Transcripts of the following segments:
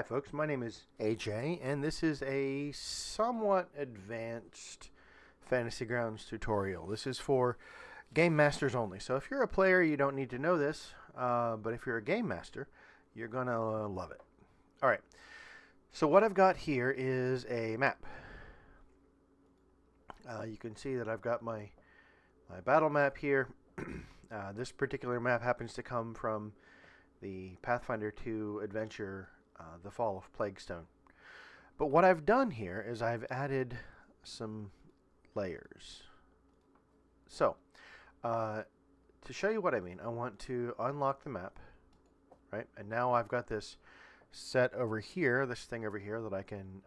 folks, my name is AJ, and this is a somewhat advanced Fantasy Grounds tutorial. This is for game masters only. So if you're a player, you don't need to know this, but if you're a game master, you're going to love it. All right, so what I've got here is a map. You can see that I've got my battle map here. This particular map happens to come from the Pathfinder 2 adventure, The Fall of Plaguestone. But what I've done here is I've added some layers. So, to show you what I mean, I want to unlock the map, right? And now I've got this set over here, this thing over here that I can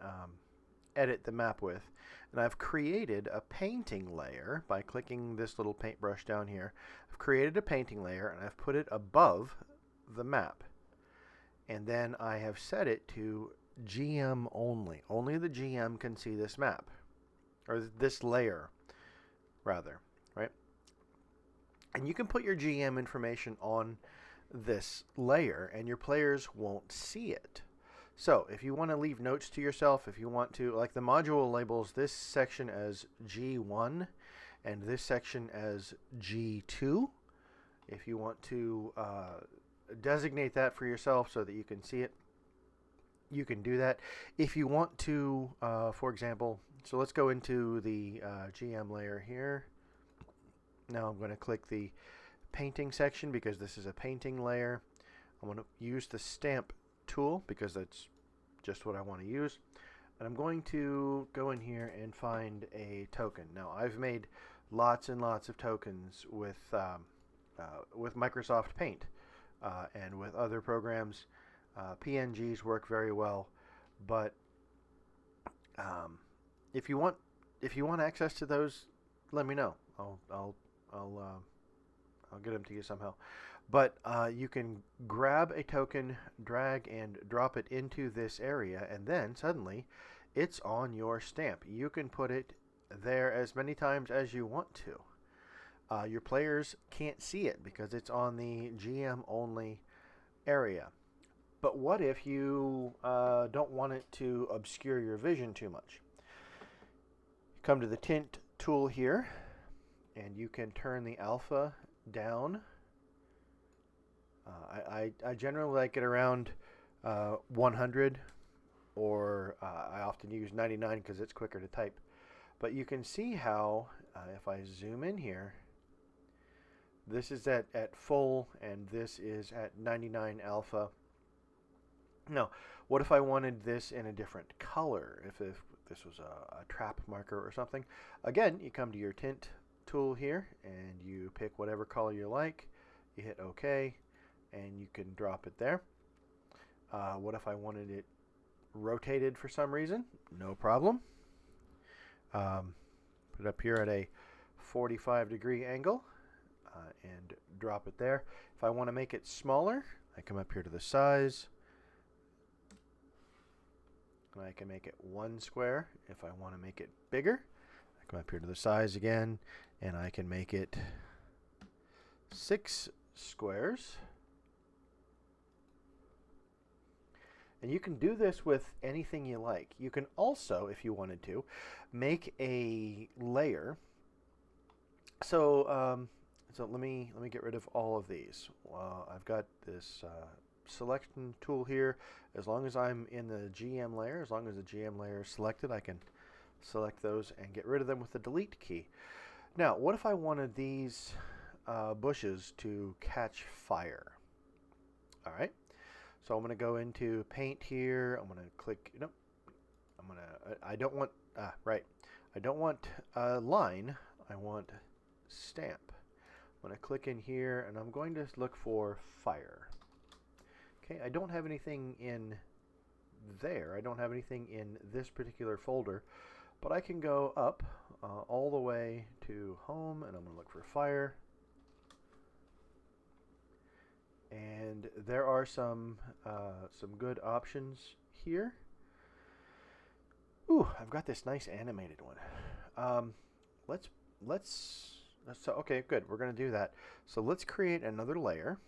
edit the map with. And I've created a painting layer by clicking this little paintbrush down here. I've created a painting layer and I've put it above the map. And then I have set it to GM only. Only the GM can see this map. Or this layer, rather. Right? And you can put your GM information on this layer and your players won't see it. So if you want to leave notes to yourself, if you want to, like the module labels this section as G1 and this section as G2. If you want to designate that for yourself so that you can see it, you can do that. If you want to, for example, so let's go into the GM layer here. Now I'm going to click the painting section because this is a painting layer. I'm going to use the stamp tool because that's just what I want to use. And I'm going to go in here and find a token. Now I've made lots and lots of tokens with Microsoft Paint. And with other programs, PNGs work very well. But if you want access to those, let me know. I'll get them to you somehow. But you can grab a token, drag and drop it into this area, and then suddenly it's on your stamp. You can put it there as many times as you want to. Your players can't see it because it's on the GM only area. But what if you don't want it to obscure your vision too much? Come to the tint tool here and you can turn the alpha down. I generally like it around 100, or I often use 99 because it's quicker to type. But you can see how if I zoom in here, this is at full and this is at 99 alpha. Now, what if I wanted this in a different color? If this was a trap marker or something. Again, you come to your tint tool here and you pick whatever color you like. You hit OK and you can drop it there. What if I wanted it rotated for some reason? No problem. Put it up here at a 45-degree angle. And drop it there. If I want to make it smaller, I come up here to the size. And I can make it 1 square. If I want to make it bigger, I come up here to the size again, and I can make it 6 squares. And you can do this with anything you like. You can also, if you wanted to, make a layer. So let me get rid of all of these. I've got this selection tool here. As long as I'm in the GM layer, as long as the GM layer is selected, I can select those and get rid of them with the delete key. Now, what if I wanted these bushes to catch fire? All right. So I'm going to go into paint here. I'm going to click. Nope. I don't want. Right. I don't want line. I want stamp. I'm going to click in here and I'm going to look for fire. Okay, I don't have anything in there. I don't have anything in this particular folder, but I can go up all the way to home and I'm going to look for fire. And there are some good options here. Ooh, I've got this nice animated one. So okay, good. We're going to do that. So let's create another layer.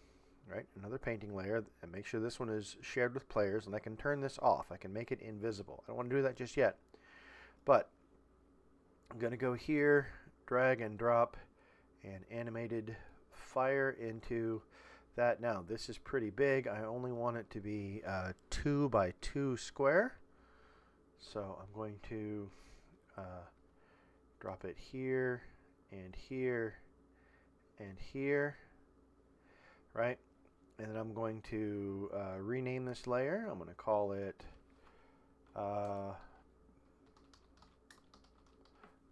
right? Another painting layer, and make sure this one is shared with players, and I can turn this off. I can make it invisible. I don't want to do that just yet, but I'm going to go here, drag and drop an animated fire into that. Now, this is pretty big. I only want it to be 2 by 2 square. So I'm going to drop it here and here and here, right? And then I'm going to rename this layer. I'm going to call it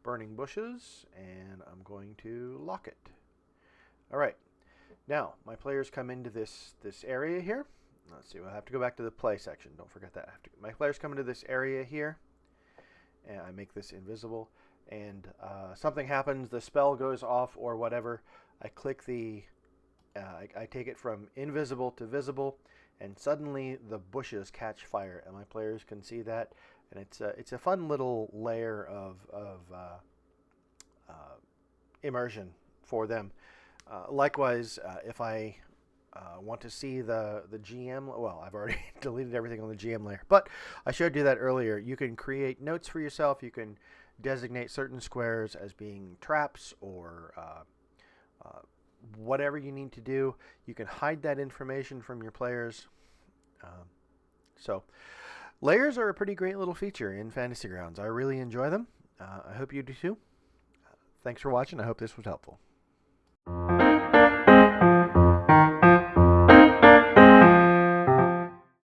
Burning Bushes, and I'm going to lock it. All right. Now, my players come into this area here. Let's see, we'll have to go back to the play section. Don't forget that. My players come into this area here, and I make this invisible, and something happens, the spell goes off or whatever. I click the, I take it from invisible to visible, and suddenly the bushes catch fire, and my players can see that, and it's a fun little layer of immersion for them. Likewise, if I want to see the GM, well, I've already deleted everything on the GM layer, but I showed you that earlier. You can create notes for yourself. You can designate certain squares as being traps or whatever you need to do. You can hide that information from your players. So layers are a pretty great little feature in Fantasy Grounds. I really enjoy them. I hope you do too. Thanks for watching. I hope this was helpful.